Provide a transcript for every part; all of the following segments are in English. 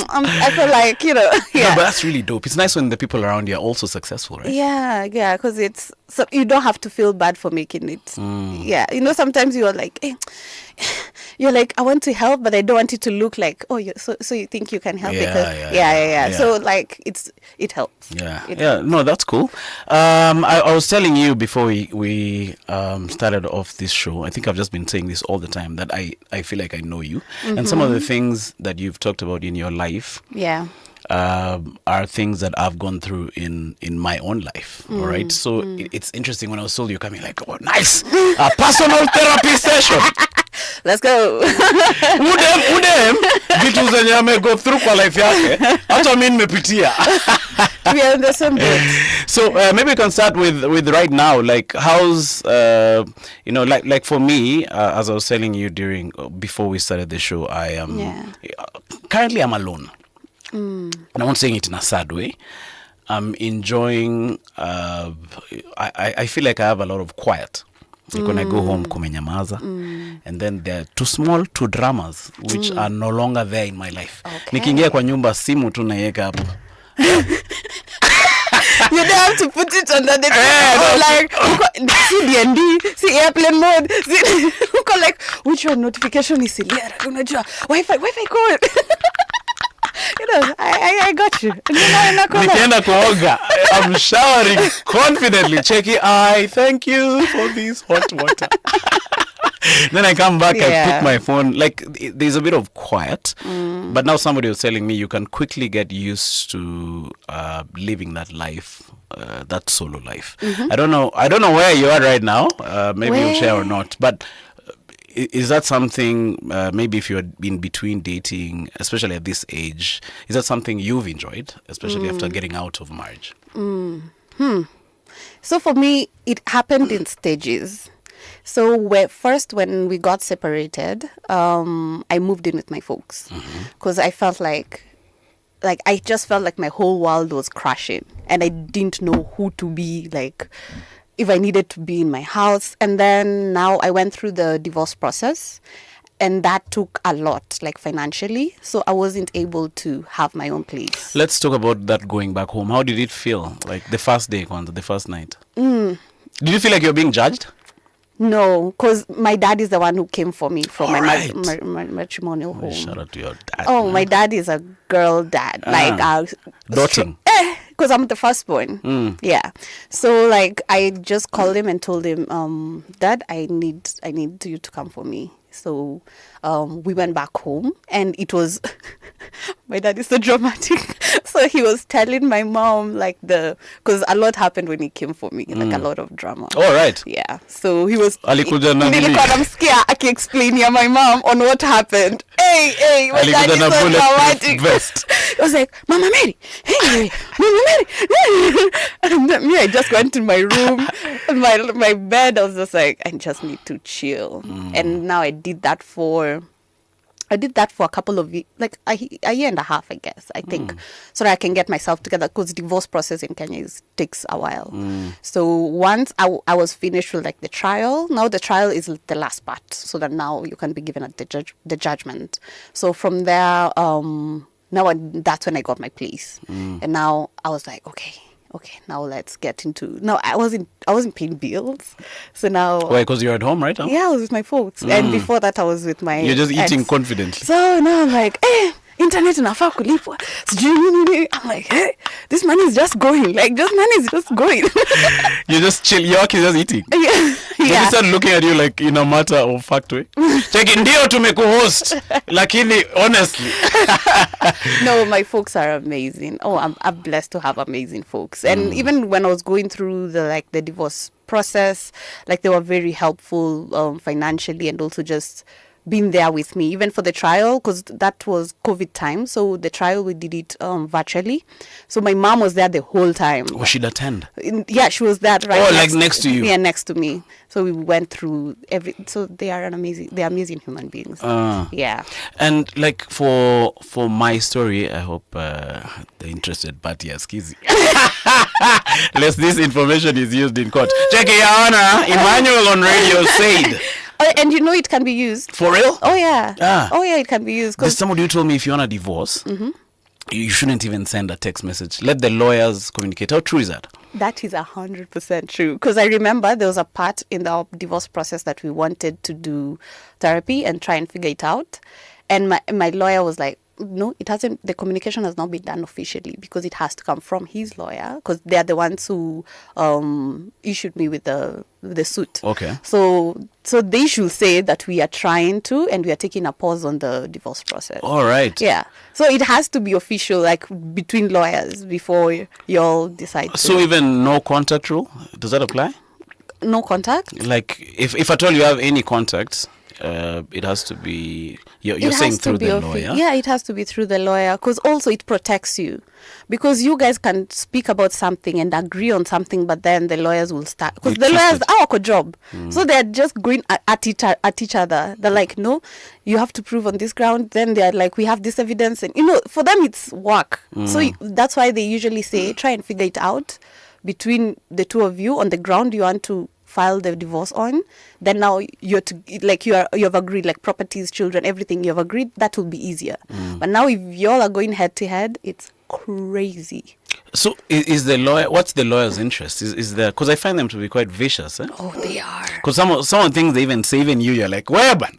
I feel like, No, but that's really dope. It's nice when the people around you are also successful, right? Yeah, because it's so you don't have to feel bad for making it. Yeah, sometimes you're like, you're like, I want to help, but I don't want it to look like, oh, so you think you can help Yeah. So like it helps. Yeah. No, that's cool. I was telling you before we started off this show. I think I've just been saying this all the time that I feel like I know you, and some of the things that you've talked about in your life. Yeah. Are things that I've gone through in my own life. All right. So it's interesting when I was told you coming like, oh, nice, a personal therapy session. Let's go. Udem vitu zenye amego through kwa life yake hata mimi nimepitia. We are in the same boat. So maybe we can start with right now, like how's like for me, as I was telling you before we started the show, I am currently I'm alone. And I'm not saying it in a sad way. I'm enjoying I feel like I have a lot of quiet. Like when I go home, kumenyamaza, and then there are two dramas which are no longer there in my life. Nikiingia kwa nyumba simu tu naiweka hapo. You don't have to put it under the like CDND, see airplane mode, like which one notification is clear? Unajua Wi-Fi code. I got you. Nikienda kuoga, I'm showering confidently, checking, I thank you for this hot water. Then I come back, I put my phone, like there's a bit of quiet, but now somebody was telling me you can quickly get used to living that life, that solo life. I don't know where you are right now, maybe you'll share or not, but is that something, maybe if you're in between dating, especially at this age, is that something you've enjoyed, especially after getting out of marriage? So for me, it happened in stages. So when we got separated, I moved in with my folks because I felt like I just felt like my whole world was crashing and I didn't know who to be, like if I needed to be in my house. And then now I went through the divorce process and that took a lot, like financially. So I wasn't able to have my own place. Let's talk about that going back home. How did it feel? Like the first day, the first night? Did you feel like you're being judged? No, because my dad is the one who came for me from my matrimonial home. Shout out to your dad. Oh, my dad is a girl dad. Doting. Because I'm the firstborn. Yeah. So like I just called him and told him, Dad, I need you to come for me. So we went back home and it was my dad is so dramatic. So he was telling my mom because a lot happened when he came for me, like a lot of drama. Oh, right. Yeah. So he was I'm scared. I can explain here my mom on what happened. Hey, my dad is so dramatic. It was like, Mama Mary, hey, Mama Mary. And then I just went in my room, and my bed. I was just like, I just need to chill. And now I did that for a couple of weeks, like a year and a half, I guess, I think, so that I can get myself together, because divorce process in Kenya takes a while. So once I was finished with like the trial, now the trial is the last part, so that now you can be given the judgment. So from there, that's when I got my place. And now I was like, okay, now let's get into... No, I wasn't paying bills. So now... Why, because you're at home, right? Yeah, I was with my folks. And before that, I was with my... You're just eating ex. confidently. So now I'm like, internet inafaa kulipwa. I'm like, hey, this money is just going. Like, money is just going. You just chill. Your kid is just eating. Yeah. They start looking at you like in a matter of fact way. Check ndio tumekuhost. Lakini honestly. No, my folks are amazing. Oh, I'm blessed to have amazing folks. And even when I was going through the divorce process, like they were very helpful financially, and also just been there with me, even for the trial, because that was COVID time. So the trial, we did it virtually. So my mom was there the whole time. Oh, she'd attend? Yeah, she was there next to you? Yeah, next to me. So we went through so they are amazing human beings. Yeah. And like for my story, I hope the interested party is skizy. Unless this information is used in court. Check it, Your Honor. Emmanuel on radio said Oh, and you know it can be used. For real? Oh, yeah. Ah. Oh, yeah, it can be used. There's somebody who told me if you want a divorce, you shouldn't even send a text message. Let the lawyers communicate. How true is that? That is 100% true. Because I remember there was a part in the divorce process that we wanted to do therapy and try and figure it out. And my lawyer was like, no, it hasn't. The communication has not been done officially because it has to come from his lawyer because they are the ones who issued me with the suit. Okay. So they should say that we are trying to and we are taking a pause on the divorce process. All right. Yeah. So it has to be official, like between lawyers before you all decide. So even no contact rule, does that apply? No contact? Like if at all you have any contacts, it has to be you're saying through the lawyer. Yeah, it has to be through the lawyer because also it protects you because you guys can speak about something and agree on something, but then the lawyers will start because the lawyers our job, so they're just going at each other. They're like, no, you have to prove on this ground. Then they're like, we have this evidence, and for them it's work. So that's why they usually say try and figure it out between the two of you on the ground you want to file the divorce on. Then now you have agreed, like properties, children, everything you have agreed, that will be easier. But now if y'all are going head to head, it's crazy. So is the lawyer, what's the lawyer's interest? Is there, because I find them to be quite vicious, eh? Oh, they are. Because some of the things they even say, even you're like, where ban?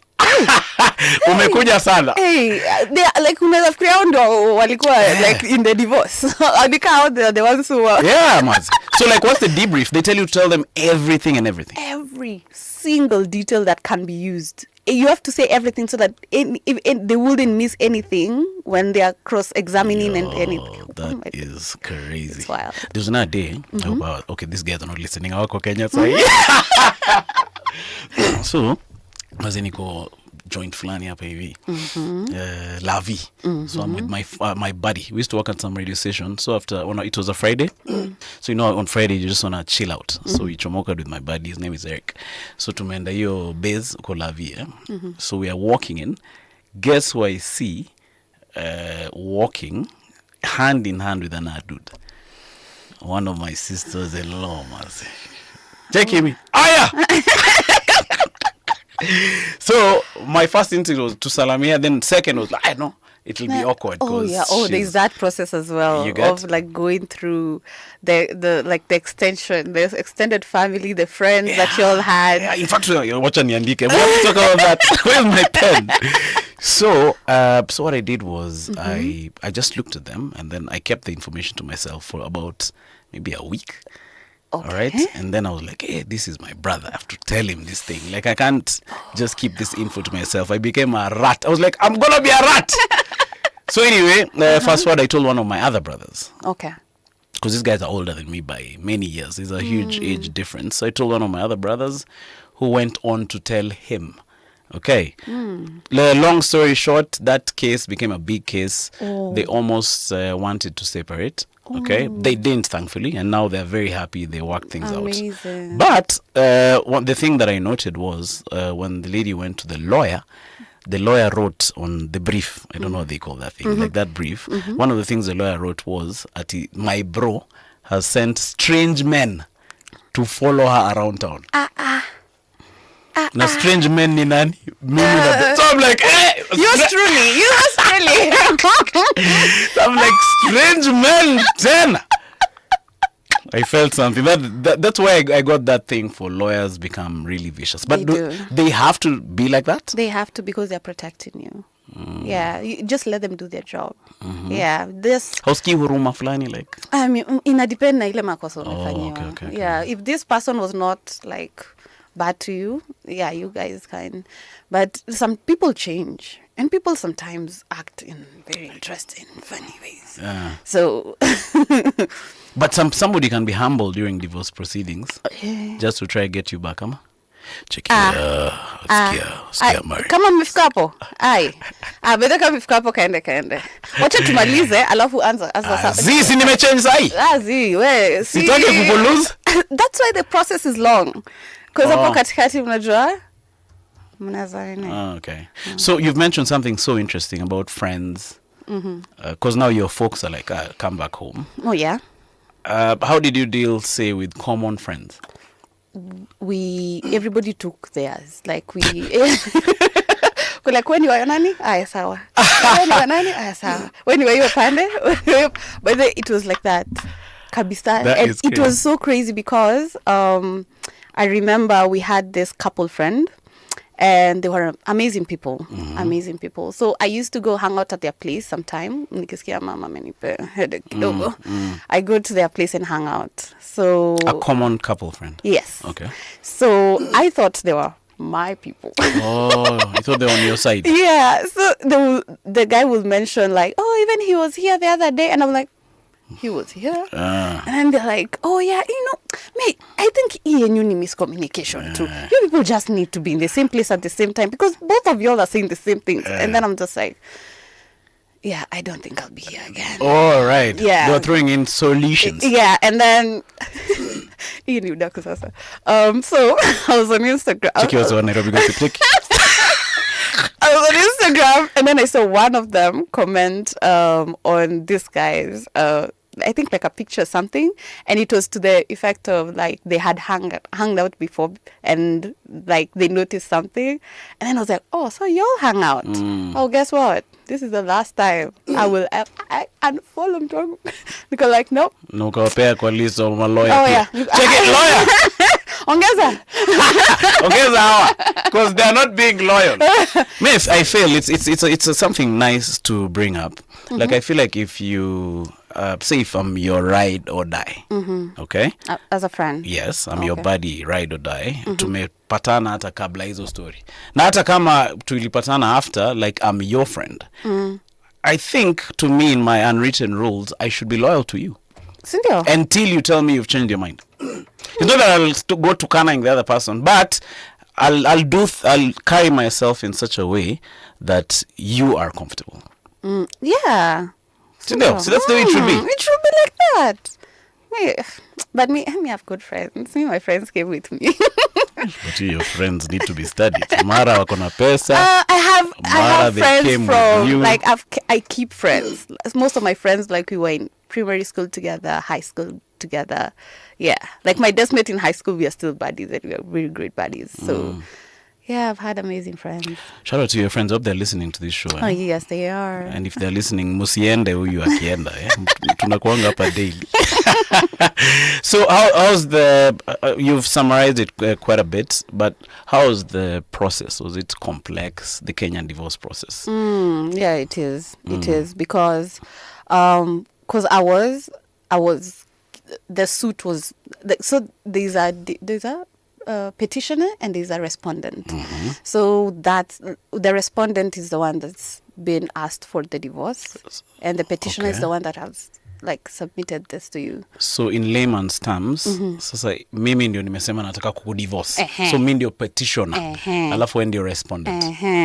Umekuja sana. Hey, they are like unaweza fikiria hao ndio walikuwa like in the divorce. Adika they're the ones who are. Yeah, man. So like what's the debrief? They tell you to tell them everything and everything. Every single detail that can be used. You have to say everything so that they wouldn't miss anything when they are cross-examining and anything. That is crazy. It's wild. There's another day. Okay, these guys are not listening. Wako Kenya so maze niko joint fulani hapa hivi Lavi. So I'm with my buddy. We used to work at some radio station. So after it was a Friday. So on Friday you just wanna chill out. So we chomoka with my buddy. His name is Eric. So tumeenda hiyo base kwa Lavi. So we are walking in. Guess who I see walking hand in hand with another dude? One of my sisters-in-law. Check me. Aya! So my first instinct was to salamia, then second was like, I know it'll be awkward. Oh yeah, there's that process as well of like going through the extension, the extended family, the friends that you all had. Yeah, in fact, watch niandike. We have to talk about that. Where's my pen? So what I did was I just looked at them and then I kept the information to myself for about maybe a week. Okay. All right. And then I was like, hey, this is my brother. I have to tell him this thing. Like, I can't just keep this info to myself. I became a rat. I was like, I'm going to be a rat. So anyway, fast forward, I told one of my other brothers. Okay. Because these guys are older than me by many years. There's a huge age difference. So I told one of my other brothers who went on to tell him. Okay. Long story short, that case became a big case. They almost wanted to separate. Okay. They didn't, thankfully, and now they're very happy. They worked things Amazing. out. But the thing that I noted was when the lady went to the lawyer wrote on the brief, I don't know what they call that thing, like that brief. One of the things the lawyer wrote was, my bro has sent strange men to follow her around town. Na strange men ni nani? So I'm like, hey! Yours truly. So I'm like, strange men, then. I felt something. That's why I got that thing for lawyers become really vicious. But they have to be like that? They have to because they're protecting you. Yeah, you just let them do their job. Yeah, hauski huruma fulani like. I mean, inadepend na ile makosa umefanyiwa. Okay. Yeah, if this person was not like bad to you, yeah, you guys can. But some people change, and people sometimes act in very interesting, funny ways. Yeah. So, but somebody can be humble during divorce proceedings, just to try to get you back, ama? Check Marya. Kama mmefika hapo. Bado kama mmefika hapo kaende. Wacha tumalize alafu anza sasa. Si nimechange sahi. We sitaki kukulose. That's why the process is long. Because hapo katikati mnajua mnazana. Okay. So you've mentioned something so interesting about friends. Because now your folks are like, come back home. Oh yeah. How did you deal, say, with common friends? everybody took theirs. Like we like when you were nani, aya sawa. When you were nani, aya sawa. When you were pande, but then it was like that. Kabisa. And it was so crazy because I remember we had this couple friend. And they were amazing people, amazing people. So I used to go hang out at their place sometime. Nikisikia mama amenipe headache kidogo. I go to their place and hang out. So a common couple friend. Yes. Okay. So I thought they were my people. Oh, you thought they were on your side. Yeah. So the guy would mention like, oh, even he was here the other day, and I'm like, he was here. And then they're like, oh yeah, mate, I think he and you need miscommunication too. You people just need to be in the same place at the same time because both of y'all are saying the same things. And then I'm just like, yeah, I don't think I'll be here again. Oh, right. Yeah. They're throwing in solutions. Yeah, and then so I was on Instagram. Nairobi I was on Instagram and then I saw one of them comment on this guy's I think like a picture or something, and it was to the effect of like they had hung out before and like they noticed something, and then I was like, oh, so y'all hang out. Oh, guess what? This is the last time I will unfollow him because like nope. No kapea kwa list of my lawyer. Oh yeah. Check it, lawyer. Ongeza. Because they're not being loyal. Miss, I feel it's something nice to bring up. Like I feel like if you say if I'm your ride or die, okay? As a friend. Yes, I'm your buddy, ride or die. Tumepatana hata kabla hizo story. Na hata kama tulipatana after, like I'm your friend. I think to me in my unwritten rules, I should be loyal to you. Sindio? Until you tell me you've changed your mind. It's not that I'll go to canning the other person, but I'll carry myself in such a way that you are comfortable. Yeah. So that's the way it should be. It should be like that. But me have good friends. My friends came with me. But your friends need to be studied. Mara wako na pesa. I have friends from like I keep friends. Most of my friends like we were in primary school together, high school together. Yeah, like my desk mate in high school, we are still buddies and we are really great buddies. So yeah, I've had amazing friends. Shout out to your friends. Hope they're listening to this show. Oh yes, they are. And if they're listening, musiende huyu akienda. Tunakuanga hapa daily. So how's the? You've summarized it quite a bit, but how's the process? Was it complex? The Kenyan divorce process? Yeah, it is. It is because I was the suit was so there's a petitioner and there's a respondent. So that's the respondent is the one that's been asked for the divorce, and the petitioner is the one that has like submitted this to you. So in layman's terms, sasa mimi ndio nimesema nataka kudivorce. So mimi ndio petitioner. Alafu wewe ndio respondent.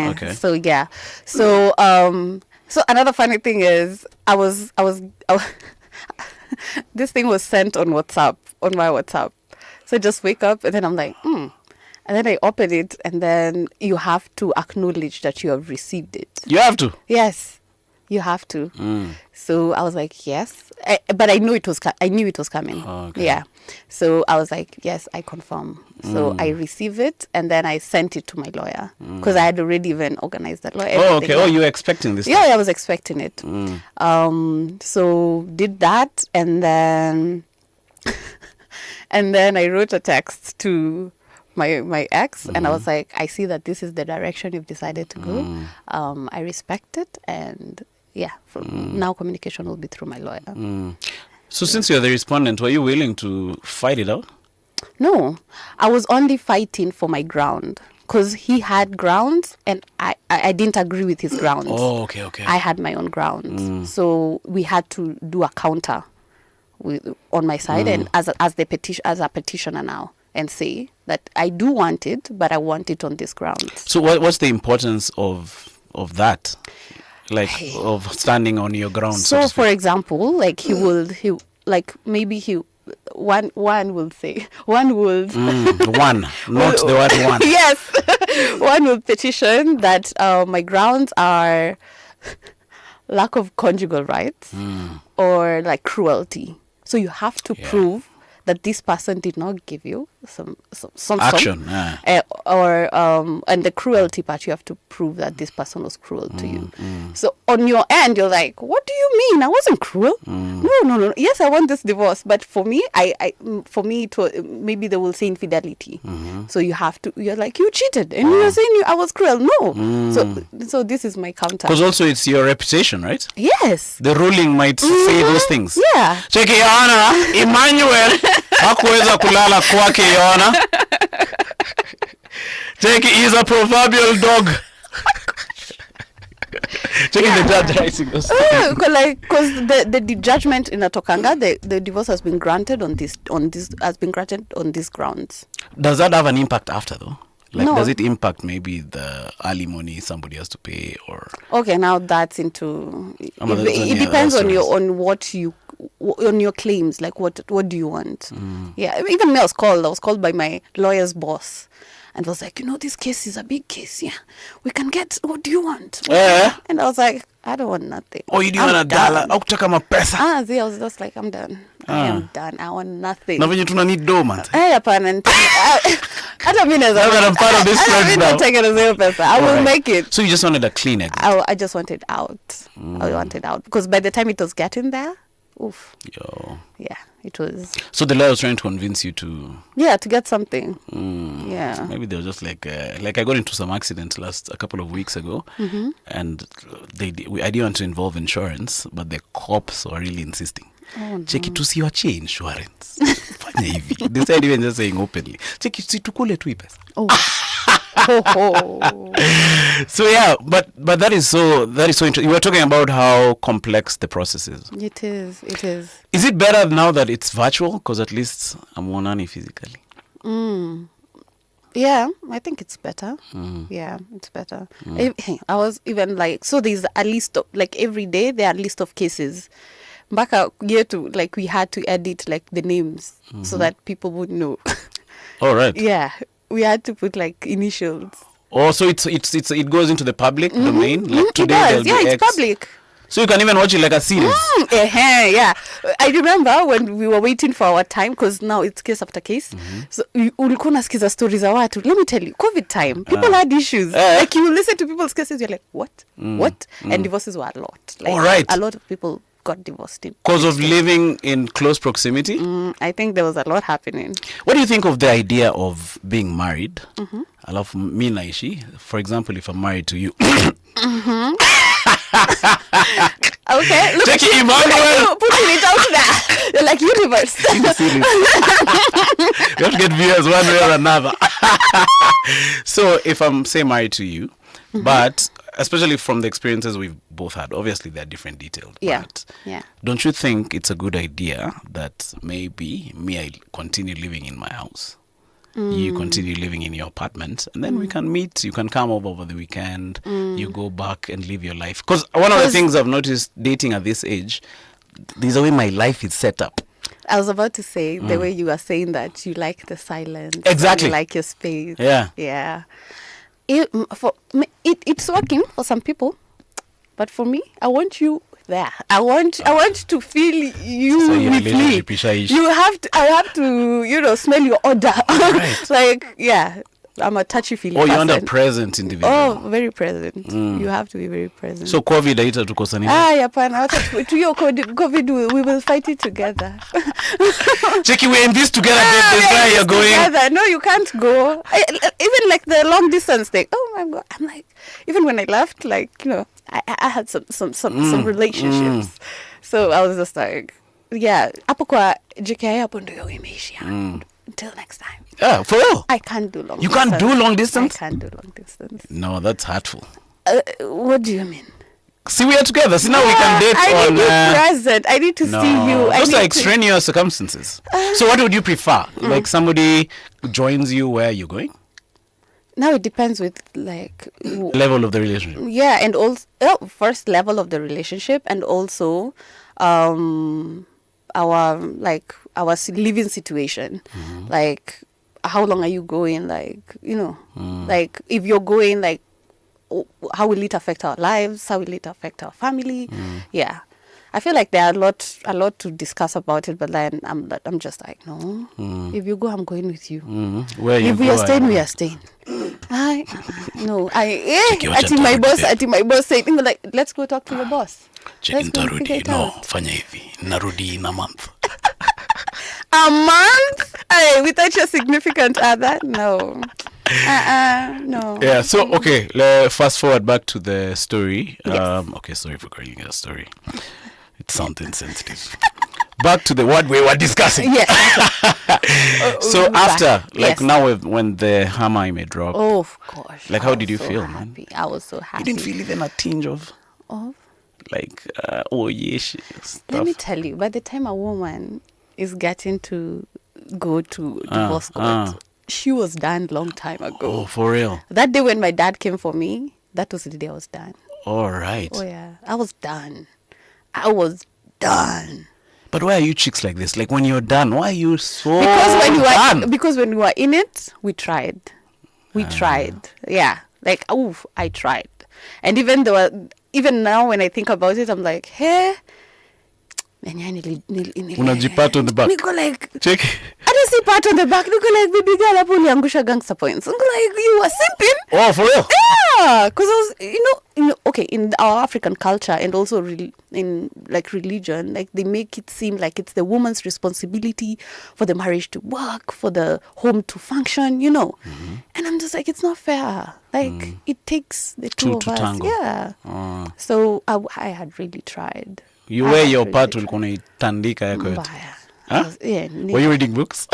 Okay. So yeah. So another funny thing is I was this thing was sent on WhatsApp, on my WhatsApp. So I just wake up and then I'm like, And then I open it and then you have to acknowledge that you have received it. You have to? Yes, you have to. So I was like, yes. But I knew it was coming. Oh, okay. Yeah. So I was like, yes, I confirm. So I received it and then I sent it to my lawyer because I had already even organized that lawyer. Oh, okay. Oh, you were expecting this? Yeah, I was expecting it. So did that and then I wrote a text to my ex and I was like, I see that this is the direction you've decided to go. I respect it and yeah, now communication will be through my lawyer. So since you're the respondent, were you willing to fight it out? No, I was only fighting for my ground because he had grounds and I didn't agree with his grounds. Oh, okay. I had my own grounds. So we had to do a counter on my side and as a petitioner now and say that I do want it, but I want it on this ground. So what's the importance of that? Like of standing on your ground. So for example, like one will say one, not the word one. Yes, one will petition that my grounds are lack of conjugal rights or like cruelty. So you have to prove that this person did not give you some action, and the cruelty part, you have to prove that this person was cruel to you. So on your end, you're like, what do you mean? I wasn't cruel. No. Yes, I want this divorce, but for me, maybe they will say infidelity. So you're like, you cheated, and you're saying I was cruel. No. So this is my counter. Because also it's your reputation, right? Yes. The ruling might say those things. Yeah. Cheki Yohana, Emmanuel hakuweza kulala kwake Yohana. Cheki is a proverbial dog. Checking the judge writing those things. Because the judgment in Atokanga, the divorce has been granted on these grounds. Does that have an impact after though? Like, No. does it impact maybe the alimony somebody has to pay, or? Okay, now that's into. That's It depends on your claims. Like, what do you want? Yeah, even me, I was called by my lawyer's boss, and was like, this case is a big case. Yeah, we can get. What do you want? And I was like, I don't want nothing. Oh, you didn't want a dollar? Au kutaka mapesa? I was just like, I'm done. I am done. I want nothing. Na venye tuna need dough, man. Hapana. Hata mimi naweza. Now that I'm part of this trend now. I will make it. So you just wanted a clean exit? I just wanted out. I wanted out because by the time it was getting there, oof. Yo. Yeah, it was. So the lawyer was trying to convince you to. Yeah, to get something. Yeah. Maybe they were just like I got into some accident a couple of weeks ago, and I didn't want to involve insurance, but the cops were really insisting. Oh, no. Cheki tusiwachie insurance. Fanya hivi. They said even just saying openly. Cheki situkule tu pesa. Oh. So yeah, but that is so interesting. You were talking about how complex the process is. It is. Is it better now that it's virtual? Because at least I'm onani physically. Yeah, I think it's better. Yeah, it's better. I was even like, so there's a list of, like, every day there are a list of cases. Mpaka yetu, like, we had to edit, like, the names so that people would know. All right. Yeah, we had to put, like, initials. Oh, so it goes into the public domain. Like today, it does. Yeah, it's public. So you can even watch it like a series. Yeah. I remember when we were waiting for our time, because now it's case after case. So ulikuwa unasikiza stories za watu. Let me tell you, COVID time, people had issues. Like, you listen to people's cases, you're like, what? And divorces were a lot. Like, all right. A lot of people got divorced. Because of living in close proximity? I think there was a lot happening. What do you think of the idea of being married? Alafu mi naishi. For example, if I'm married to you. Okay, look, Jackie Emmanuel, putting it out there. You're like, universe. You have to get viewers one way or another. So if I'm, say, married to you, but especially from the experiences we've both had, obviously they're different details. Yeah. But Yeah. don't you think it's a good idea that maybe I continue living in my house? You continue living in your apartment, and then we can meet. You can come over the weekend. You go back and live your life. Because one of the things I've noticed dating at this age, there's a way my life is set up. I was about to say, the way you are saying that you like the silence. Exactly. You like your space. Yeah. Yeah. It's working for some people, but for me, I want you there. I want to feel you So your with me. relationship is a issue. I have to smell your odor. Right. Like, yeah, I'm a touchy-feely person. You're under present individual. Oh, very present. You have to be very present. So COVID haita tukosani. Hapana, to your COVID, we will fight it together. Jackie, we're in this together. That's where you're going. Together. No, you can't go. Even like the long distance thing. Oh my God! I'm like, even when I left, like, I had some relationships. So I was just like, yeah, hapo kwa JKI hapo ndio imeishia. Until next time. Yeah, for real. I can't do long. You can't do long distance? I can't do long distance. No, that's hurtful. What do you mean? See, we are together. See, now we can date I on. need you present. I need to see you. Those are extraneous circumstances. So what would you prefer? Like somebody joins you where you're going? Now it depends with like level of the relationship. Yeah, and also first level of the relationship, and also our living situation. Like, how long are you going? Like, like if you're going, like, how will it affect our lives? How will it affect our family? Yeah. I feel like there are a lot to discuss about it, but then I'm just like, no. If you go, I'm going with you. Where you if we go, are staying, we are staying. No, my boss said, like, let's go talk to the boss. Let's go figure it out. Fanya hivi. Narudi in a month. A month? Hey, without your significant other? No. No. Yeah, so, okay, fast forward back to the story. Yes. Okay, sorry for calling it a story. It's something sensitive. Back to what we were discussing. Yes. So after, like, now when the hammer may drop. Oh, of course. Like, how did you feel, man? I was so happy. You didn't feel even a tinge of? Like, oh, yeah, stuff. Let me tell you, by the time a woman is getting to go to divorce court, she was done long time ago. Oh, for real? That day when my dad came for me, that was the day I was done. All right. Oh, yeah. I was done. But why are you chicks like this? Like, when you're done, why are you so done? Because when we were in it, we tried. Yeah. Like, I tried. And even now when I think about it, I'm like, hey, unajipata on the back. Niko like, check. I don't see pat on the back. Niko like, baby girl, hapo uliangusha gangster points. Niko like, you were simping. Oh, for real? Yeah, because I was, okay, in our African culture and also in like religion, like they make it seem like it's the woman's responsibility for the marriage to work, for the home to function, And I'm just like, it's not fair. Like it takes the two of us. Tango. Yeah. So I had really tried. You wear your part ulikuwa unaitandika yako yote. Yeah. Were you reading books?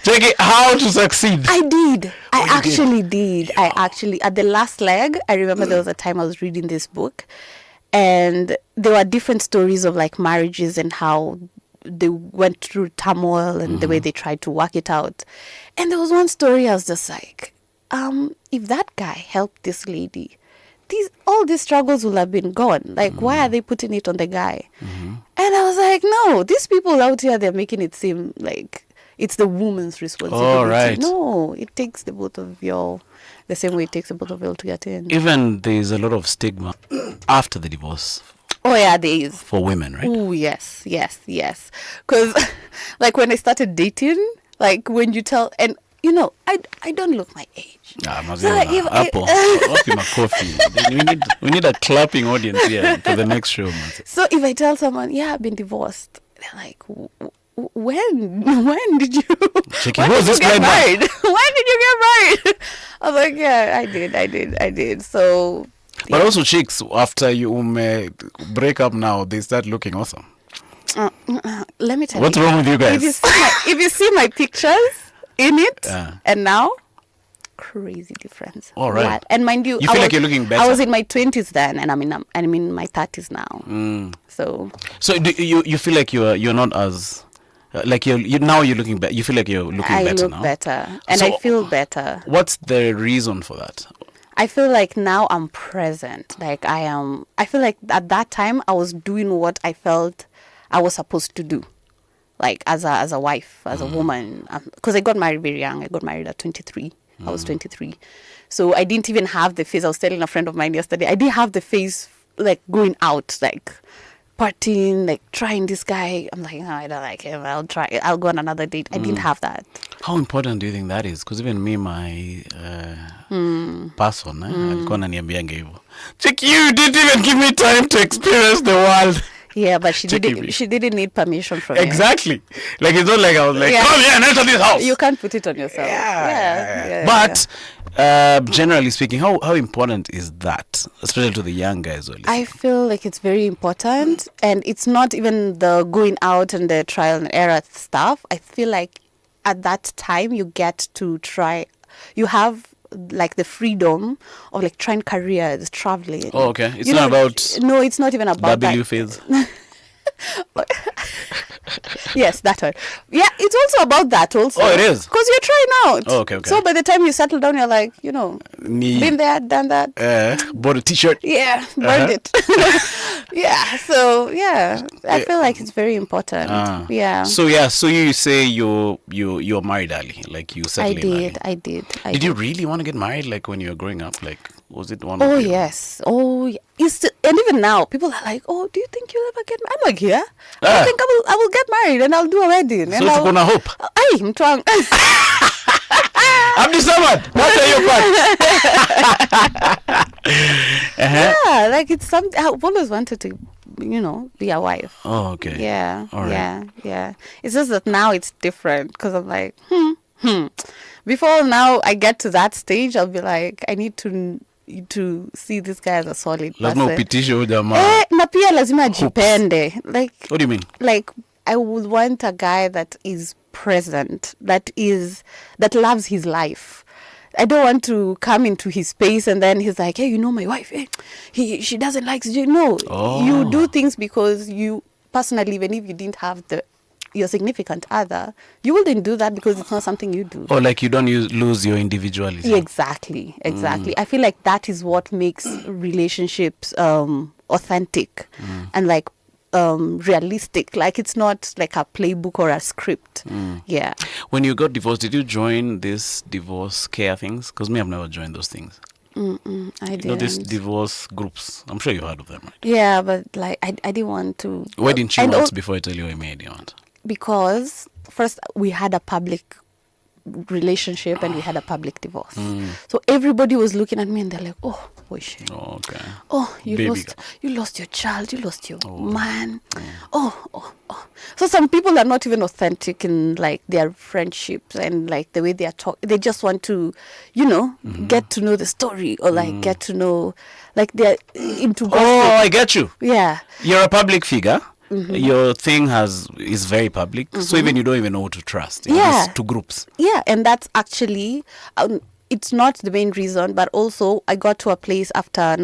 Check it, how to succeed. I did. I actually did. I actually, at the last leg, I remember there was a time I was reading this book and there were different stories of like marriages and how they went through turmoil and the way they tried to work it out. And there was one story I was just like, if that guy helped this lady, all these struggles will have been gone. Like, why are they putting it on the guy? And I was like, no, these people out here, they're making it seem like it's the woman's responsibility. Oh, right. No, it takes the both of y'all the same way it takes the both of y'all to get in. Even there's a lot of stigma after the divorce. Oh, yeah, there is. For women, right? Oh, yes. Because, like, when I started dating, like, when you tell... And, I don't look my age. We need a clapping audience here for the next show. Man. So if I tell someone, yeah, I've been divorced, they're like, when did you get married? When did you get married? I was like, yeah, I did. So, but also chicks, after you break up now, they start looking awesome. Let me tell you. What's wrong with you guys? If you see my pictures in it and now, crazy difference. All right. What? And mind you, feel like you're looking better. I was in my 20s then, and I'm in my 30s now. So do you feel like you're not as like you're looking better? You feel like you're looking better now. I look better, and I feel better. What's the reason for that? I feel like now I'm present. Like I feel like at that time I was doing what I felt I was supposed to do. Like as a wife, as a woman, because I got married very young. I got married at 23. I was 23. So I didn't even have the phase. I was telling a friend of mine yesterday, I didn't have the phase like going out, like partying, like trying this guy. I'm like, no, I don't like him. I'll go on another date. I didn't have that. How important do you think that is? Because even me, my person, alikuwa ananiambianga hivyo. Check, you didn't even give me time to experience the world. Yeah, but she didn't need permission from you. Exactly. Like, it's not like I was like, come here and enter this house. You can't put it on yourself. Yeah. But generally speaking, how important is that, especially to the young guys? I feel like it's very important, and it's not even the going out and the trial and error stuff. I feel like at that time you get to try, you have like the freedom of like trying careers, traveling. Oh, okay. It's not about... No, it's not even about W phase. Yes, that one. Yeah, it's also about that also. Oh, it is? Because you're trying out. Oh, okay. So by the time you settle down, you're like, been there, done that. Bought a t-shirt. Yeah, burned it. Yeah, so yeah, I feel like it's very important. Yeah. So you say you're married early, like you settled in early. I did. Did you really want to get married, like when you were growing up, like? Was it one? Oh yes. Oh, and even now, people are like, "Oh, do you think you'll ever get married?" I'm like, "Yeah, I think I will get married and I'll do a wedding." So it's gonna hope. Ay, mtwang. Abdi Samad, what are your part? Yeah, like it's something I've always wanted to, be a wife. Oh, okay. Yeah, all right. yeah. It's just that now it's different because I'm like, Before now I get to that stage, I'll be like, I need to see this guy as a solid person. Lazima upitishe huyo jamaa. Na pia lazima ajipende. Like, what do you mean? Like, I would want a guy that is present, that loves his life. I don't want to come into his space and then he's like, hey, my wife, she doesn't like you. No, you do things because you personally, even if you didn't have your significant other, you wouldn't do that because it's not something you do. Or like you don't lose your individuality. Exactly. I feel like that is what makes relationships authentic and like realistic. Like it's not like a playbook or a script. Yeah. When you got divorced, did you join this divorce care things? Because me, I've never joined those things. I didn't. You know these divorce groups. I'm sure you heard of them, right? Yeah, but like I didn't want to. Why didn't you want before I tell you I made you want? Because first we had a public relationship and we had a public divorce. So everybody was looking at me and they're like, oh, boy, okay. Oh, you lost your child, you lost your man. Oh. So some people are not even authentic in like their friendships and like the way they are talking. They just want to, get to know the story or like get to know, like they're into gossip. Oh, I get you. Yeah. You're a public figure. Your thing is very public, so even you don't even know who to trust. These two groups. Yeah, and that's actually it's not the main reason, but also I got to a place after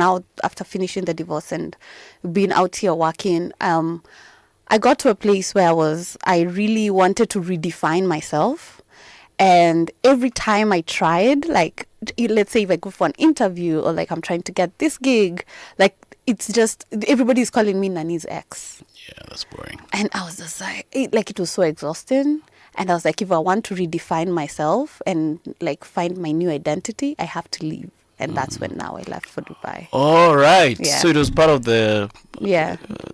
finishing the divorce and being out here working. I got to a place where I really wanted to redefine myself, and every time I tried, like let's say if I go for an interview or like I'm trying to get this gig, like it's just everybody's calling me Nani's ex. Yeah, that's boring. And I was just like it was so exhausting. And I was like, if I want to redefine myself and like find my new identity, I have to leave. And that's when now I left for Dubai. All right. Yeah. So it was part of the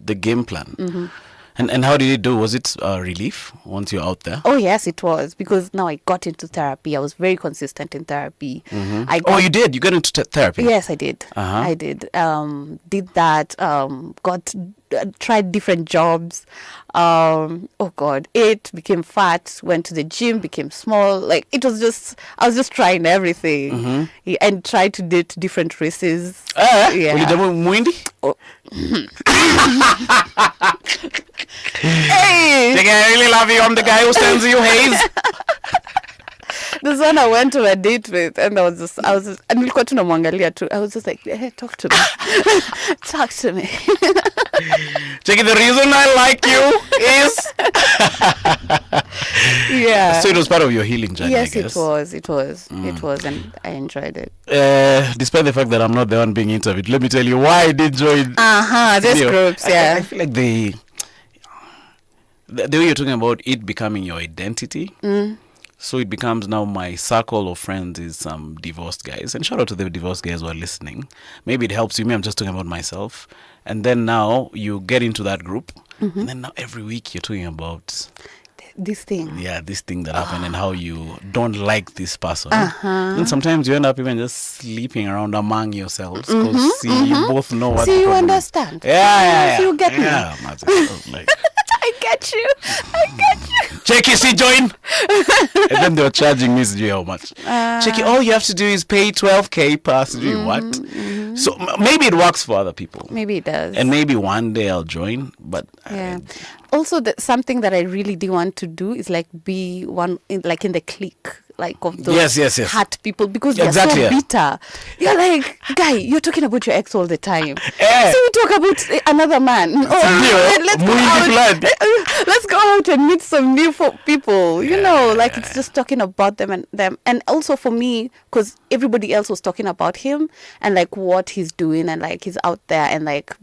game plan. And how did it do? Was it a relief once you're out there? Oh, yes, it was. Because now I got into therapy. I was very consistent in therapy. You did? You got into therapy? Yes, I did. I did. Did that. Tried different jobs. Ate, became fat, went to the gym, became small. Like, I was just trying everything. And tried to date different races. Muindi? Hey! I really love you. I'm the guy who sends you haze. This one I went to a date with, and I was just, and nilikuwa tunamwangalia tu. I was just like, hey, talk to me. Talk to me. Jackie, the reason I like you is... Yeah. So it was part of your healing journey, yes, I guess. It was, and I enjoyed it. Despite the fact that I'm not the one being interviewed, let me tell you why I did join. These groups, yeah. I feel like the way you're talking about it becoming your identity... So it becomes now my circle of friends is some divorced guys. And shout out to the divorced guys who are listening. Maybe it helps you. Me, I'm just talking about myself. And then now you get into that group. And then now every week you're talking about... This thing. Yeah, this thing that happened and how you don't like this person. And sometimes you end up even just sleeping around among yourselves. Because you both know what... See, you understand. Yeah. So you get me. Yeah, like... I get you. Checky, see, join. And then they were charging me how much. Checky, all you have to do is pay 12K per what? So maybe it works for other people. Maybe it does. And maybe one day I'll join. But also, something that I really do want to do is like be one in the clique. Like of those hurt people because they're so bitter. You're like, guy, you're talking about your ex all the time. So you talk about another man. Let's go out and meet some new people. It's just talking about them and them. And also for me, because everybody else was talking about him and like what he's doing and like he's out there and like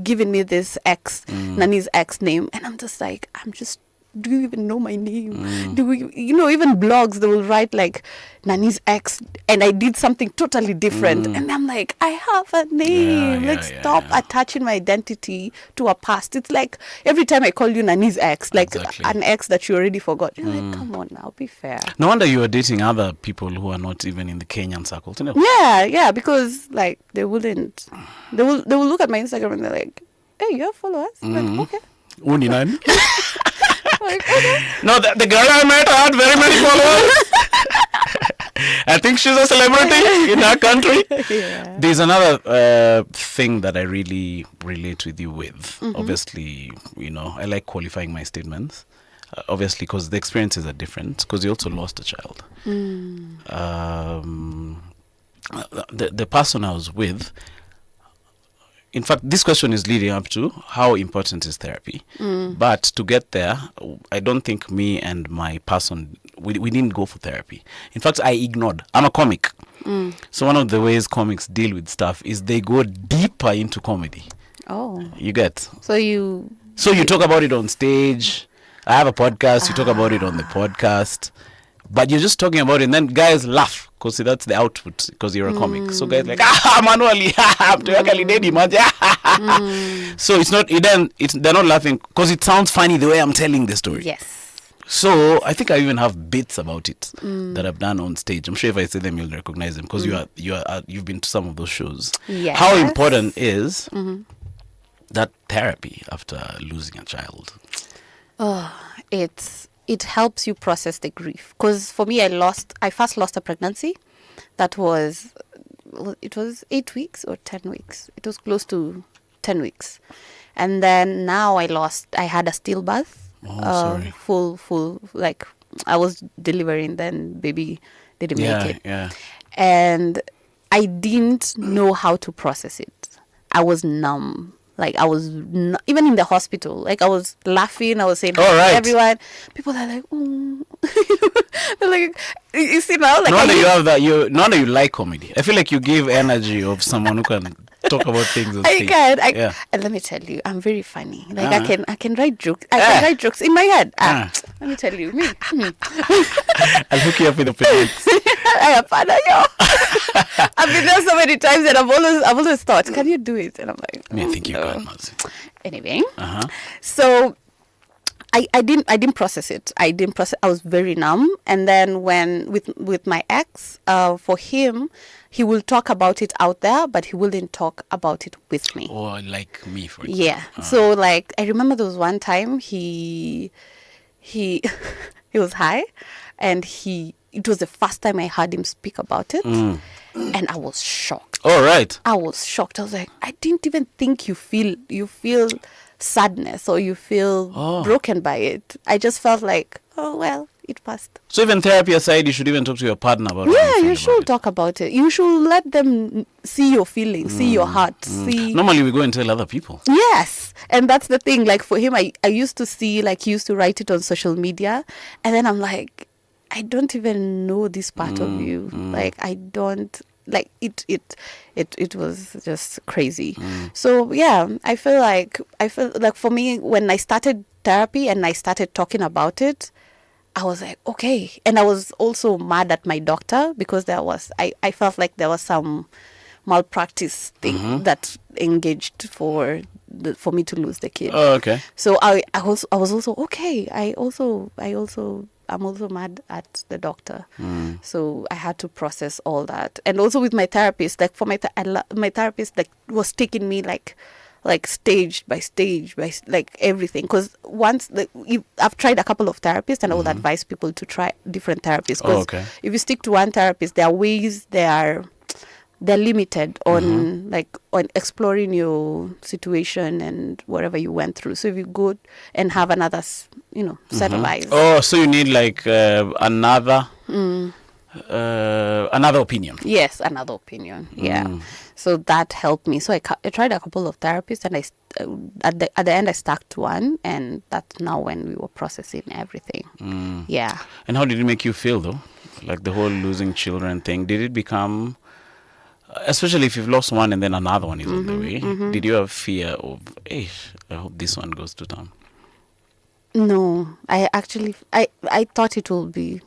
giving me this ex, Nani's ex name. And I'm just like, I'm just do you even know my name? Do we, even blogs, they will write like Nani's ex, and I did something totally different. And I'm like, I have a name. Stop attaching my identity to a past. It's like every time I call you Nani's ex, like an ex that you already forgot. You're like, come on now, be fair. No wonder you are dating other people who are not even in the Kenyan circle. Yeah, because like they will look at my Instagram and they're like, hey, you have followers? Like, okay. Uni nani? Like, okay. No, the girl I met had very many followers. I think she's a celebrity in her country. Yeah. There's another thing that I really relate with you with. Obviously, I like qualifying my statements. Obviously, because the experiences are different. Because you also lost a child. The person I was with. In fact, this question is leading up to how important is therapy. But to get there, I don't think me and my person, we didn't go for therapy. In fact, I ignored. I'm a comic. So one of the ways comics deal with stuff is they go deeper into comedy. Oh. You get? So you talk about it on stage. I have a podcast. You talk about it on the podcast. But you're just talking about it, and then guys laugh because that's the output because you're a comic. So guys like, manually, so it's not. They're not laughing because it sounds funny the way I'm telling the story. Yes. So I think I even have bits about it that I've done on stage. I'm sure if I say them, you'll recognize them because you've been to some of those shows. Yes. How important is that therapy after losing a child? Oh, it helps you process the grief. Because for me, I first lost a pregnancy. It was 8 weeks or 10 weeks. It was close to 10 weeks. And then now I had a stillbirth. Sorry. Full, like I was delivering, then baby didn't make it. Yeah. And I didn't know how to process it. I was numb. Like I was even in the hospital, like I was laughing, I was saying hi to everyone. People are like, oh. They're like, you see now, like no wonder you have that. No wonder you like comedy. I feel like you give energy of someone who can talk about things on stage. And let me tell you, I'm very funny. Like I can write jokes. I can write jokes in my head. Let me tell you, me. I'll hook you up with the opinions. I've been there so many times, and I've always thought, can you do it? And I'm like, I think you can. Anyway, so I didn't process it. I was very numb. And then when with my ex, for him, he will talk about it out there, but he wouldn't talk about it with me. Or like me, for example. Yeah. So like I remember there was one time he was high, and it was the first time I heard him speak about it, and I was shocked. All right. I was shocked. I was like, I didn't even think you feel sadness or you feel broken by it. I just felt like, oh well, it passed. So even therapy aside, you should even talk to your partner about it. Yeah, you should talk about it. You should let them see your feelings, see your heart, see. Normally we go and tell other people. Yes, and that's the thing. Like for him, I used to see, like he used to write it on social media, and then I'm like, I don't even know this part of you. Like I don't. Like it was just crazy. So yeah, I feel like for me, when I started therapy and I started talking about it, I was like, okay. And I was also mad at my doctor because I felt like there was some malpractice thing that engaged for me to lose the kid. Oh, okay. So I was also okay. I'm also mad at the doctor. So I had to process all that. And also with my therapist, like for my therapist, like was taking me like stage by stage by like everything. Because once I've tried a couple of therapists, and I would advise people to try different therapists. Because if you stick to one therapist, there are ways they're limited on on exploring your situation and whatever you went through. So if you go and have another, set of eyes. Oh, so you need like another opinion. Yes, another opinion. Yeah. So that helped me. So I tried a couple of therapists, and at the end I stuck to one, and that's now when we were processing everything. Yeah. And how did it make you feel though? Like the whole losing children thing, did it become, especially if you've lost one and then another one is on the way, did you have fear of, I hope this one goes to town? No, I actually, I thought it will be,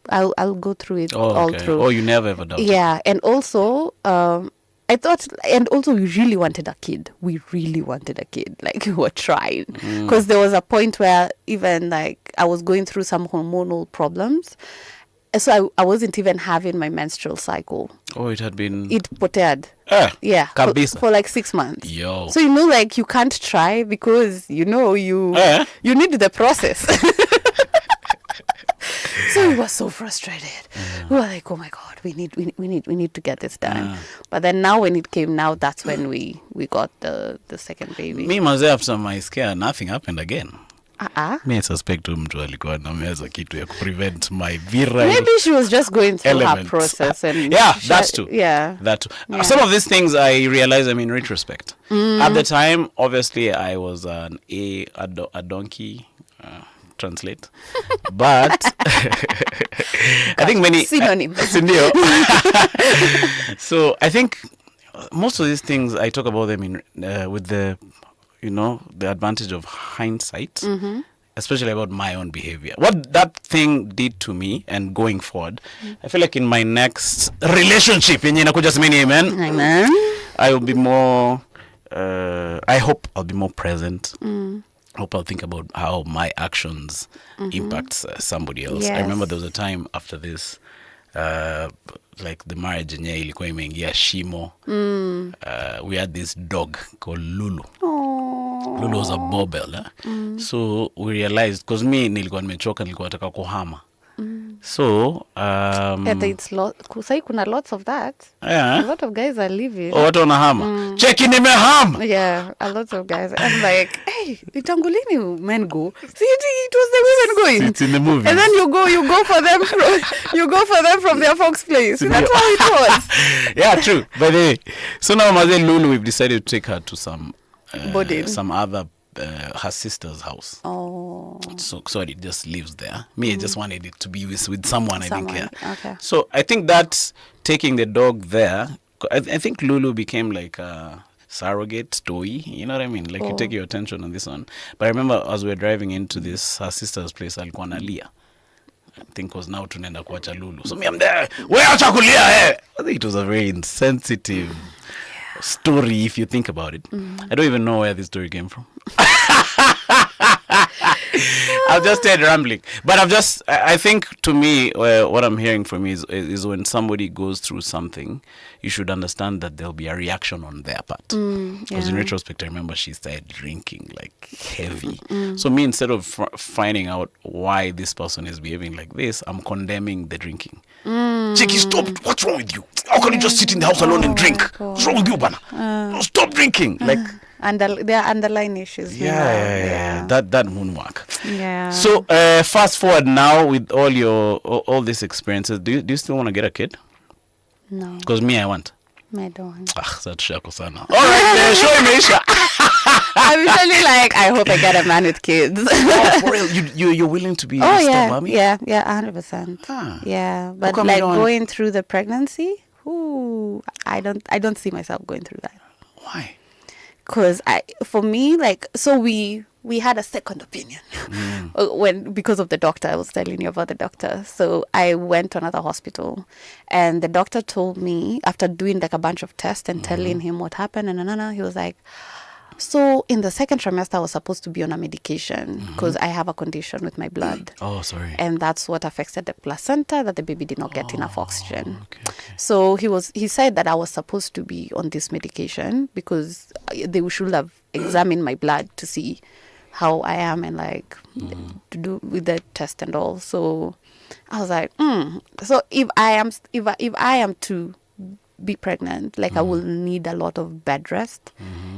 I'll go through it all through. Oh, you never ever doubted. Yeah, and also, I thought, and also we really wanted a kid. We really wanted a kid. Like, we were trying. Because there was a point where even, like, I was going through some hormonal problems. So I wasn't even having my menstrual cycle. Oh, it had been... It potered. Yeah. For like 6 months. Yo. So, like, you can't try because, you need the process. So we were so frustrated. We were like, oh my God, we need to get this done. But then now when it came, that's when we got the second baby. Me myself, after my scare, nothing happened again. Me, I suspect mtu alikuwa anameza kitu ya prevent my virile. Maybe she was just going through her process. And that's true. Yeah. That too. Some of these things I realize in retrospect. At the time, obviously, I was a donkey. Translate, but I think many synonyms. So I think most of these things I talk about them in with the the advantage of hindsight, especially about my own behavior. What that thing did to me and going forward, I feel like in my next relationship, amen, I will be more. I hope I'll be more present. I hope I'll think about how my actions impacts somebody else. Yes. I remember there was a time after this, like the marriage yenye ilikuwa imeingia shimo. We had this dog called Lulu. Aww. Lulu was a bobel. So we realized, because me nilikuwa nimechoka, nilikuwa nataka kuhama. So kuna lots of that. Yeah. A lot of guys are leaving. Watu wanahama. Cheki nimehama. Yeah, a lot of guys. I'm like, hey, itangulini men go. See, it was the women going. It's in the movie. And then you go for them from their Fox place. That's how it was. Yeah, true. But anyway, so now Mazel Lulu, we've decided to take her to some other her sister's house. Oh. So it just lives there. Me, I just wanted it to be with someone. I think. Yeah. Okay. So I think that taking the dog there, I think Lulu became like a surrogate toy. You know what I mean? Like you take your attention on this one. But I remember as we were driving into this her sister's place, alikuwa analia. I think was now tunaenda kuacha Lulu. So me, I'm there. Wewe acha kulia eh. I think it was a very insensitive story if you think about it. I don't even know where this story came from. I've just started rambling, but I think to me what I'm hearing from you is when somebody goes through something, you should understand that there'll be a reaction on their part. Because in retrospect, I remember she started drinking like heavy. So me, instead of finding out why this person is behaving like this, I'm condemning the drinking. Chiki, stop. What's wrong with you? How can you just sit in the house alone and drink? What's wrong with you, Bana? No, stop drinking. Like, and there are underlying issues. Yeah. That won't work. Yeah. So fast forward now with all these experiences, do you still want to get a kid? No. Because me, I want. I don't. That's shako sana. All right, show Meisha. I'm usually like, I hope I get a man with kids. Oh, for real? You're willing to be a step-mommy? Yeah, 100%. Yeah, but like going through the pregnancy, I don't see myself going through that. Why? Because for me, like, so we had a second opinion because of the doctor. I was telling you about the doctor. So I went to another hospital, and the doctor told me, after doing like a bunch of tests and telling him what happened, and he was like, so in the second trimester, I was supposed to be on a medication because I have a condition with my blood. Oh, sorry. And that's what affected the placenta, that the baby did not get enough oxygen. Okay. So he said that I was supposed to be on this medication because they should have examined my blood to see how I am and like to do with the test and all. So I was like, so if I am to be pregnant, like I will need a lot of bed rest.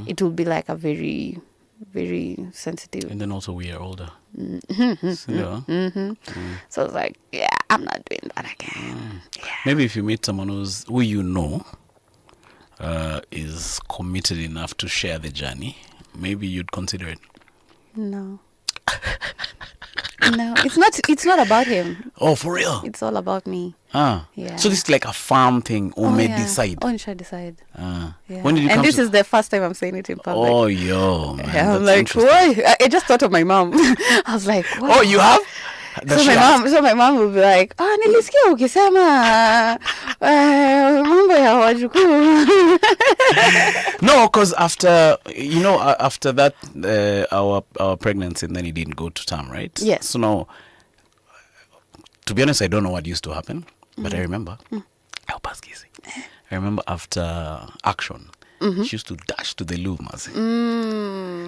It will be like a very, very sensitive. And then also we are older. So I was like, yeah, I'm not doing that again. Yeah. Maybe if you meet someone who you know is committed enough to share the journey, maybe you'd consider it. No. No, it's not about him. Oh, for real? It's all about me. Yeah. So this is like a farm thing. Decide. Decide. Yeah. When did you come? And this is the first time I'm saying it in public. Oh, yo, man. Yeah, I'm like, why? I just thought of my mom. I was like, what? Oh, you have? So my mom will be like, nilisikia ukisema mambo ya wajukuu. No, because after that our pregnancy, and then he didn't go to term, right? Yes. So now, to be honest, I don't know what used to happen, but I remember. I remember after action. She used to dash to the loo, mazi.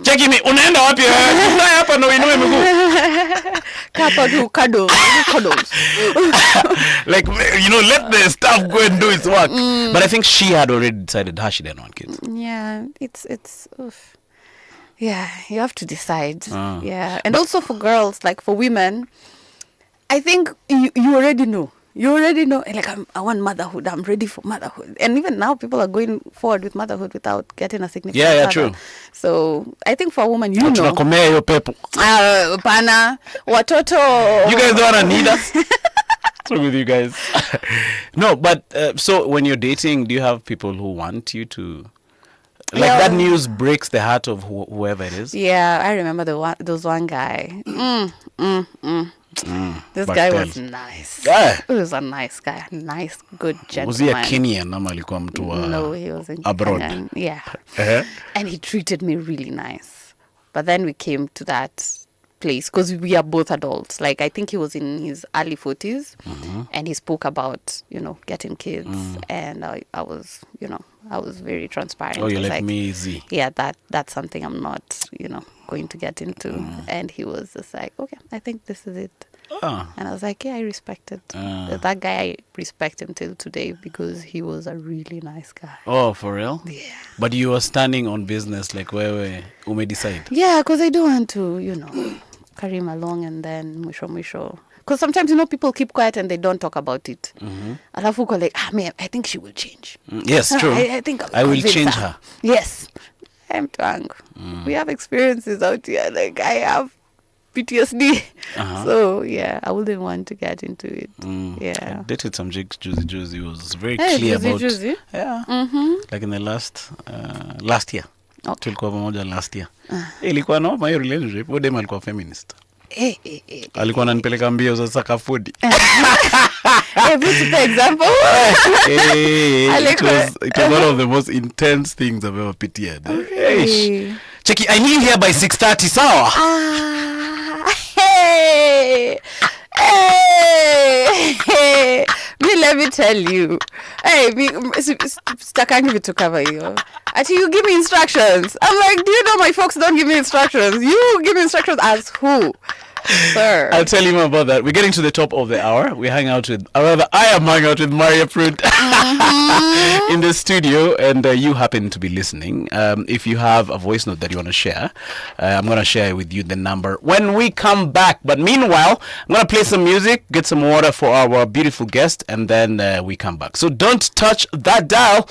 Cheki me, unaenda wapi wewe? Unaenda hapa na uinue miguu. Kapa tu cuddles. Like, let the staff go and do its work. But I think she had already decided how she didn't want kids. Yeah, it's oof. Yeah, you have to decide. Yeah. And also for girls, like for women, I think you already know. You already know, like, I want motherhood. I'm ready for motherhood. And even now, people are going forward with motherhood without getting a significant other. True. So, I think for a woman, you know. Tunakomea hiyo pepo. Pana, watoto. You guys don't wanna need us? What's wrong with you guys? No, but, so when you're dating, do you have people who want you to... Like, that news breaks the heart of whoever it is? Yeah, I remember those one guy. This guy was nice. Yeah. He was a nice guy. Nice, good gentleman. Was he a Kenyan ama alikuwa mtu wa No, he was in abroad? Kenyan. Yeah. And he treated me really nice. But then we came to that place because we are both adults. Like, I think he was in his early 40s and he spoke about, getting kids. And I was, I was very transparent. Oh, you're like me, easy. Yeah, that's something I'm not, going to get into. And he was just like, okay, I think this is it. And I was like, yeah, I respect it. That guy, I respect him till today because he was a really nice guy. Oh, for real? Yeah. But you were standing on business, like where ume decide? Yeah, because I don't want to, carry him along and then mwisho. Because sometimes, people keep quiet and they don't talk about it. Alafu uko like, man, I think she will change. Yes, true. I think I will change her. Yes. I'm twang. We have experiences out here. Like, I have PTSD. So, yeah, I wouldn't want to get into it. Yeah. I dated some Juicy. He was very clear about... Juicy? Yeah. Like in the last year. Okay. Tulikuwa pamoja last year. Ilikuwa noma hiyo relationship. Huyo dem alikuwa feminist. Alikuwa ananipeleka mbio za sakafudi. Please take example. It was one of the most intense things I've ever pitied. Okay. Cheki, I need here by 6:30, sawa? Hey. Let me tell you. Hey, stakangi vitu cover you. Actually, you give me instructions. I'm like, do you know my folks don't give me instructions? You give me instructions as who? Sir. I'll tell you more about that. We're getting to the top of the hour. I am hanging out with Marya Prude in the studio, and you happen to be listening. If you have a voice note that you want to share, I'm going to share with you the number when we come back. But meanwhile, I'm going to play some music, get some water for our beautiful guest, and then we come back. So don't touch that dial.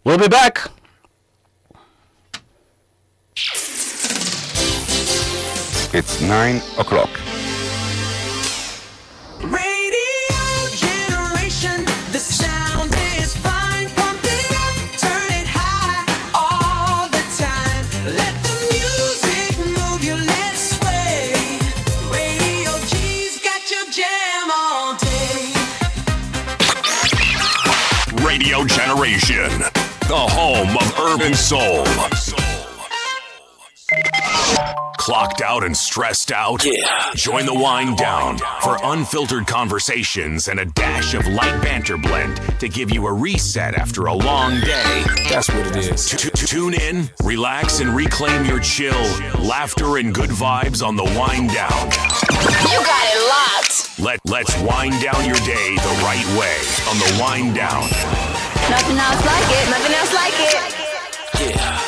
We'll be back. It's 9 o'clock. Radio generation, the sound is fine. Pump it up, turn it high all the time. Let the music move you, let's sway. Radio G's got your jam all day. Radio Generation, the home of urban soul. Clocked out and stressed out? Yeah. Join the Wind Down for unfiltered conversations and a dash of light banter blend to give you a reset after a long day. That's what it is. Tune in, relax, and reclaim your chill, laughter, and good vibes on the Wind Down. You got it locked. Let's wind down your day the right way on the Wind Down. Nothing else like it. Nothing else like it. Yeah.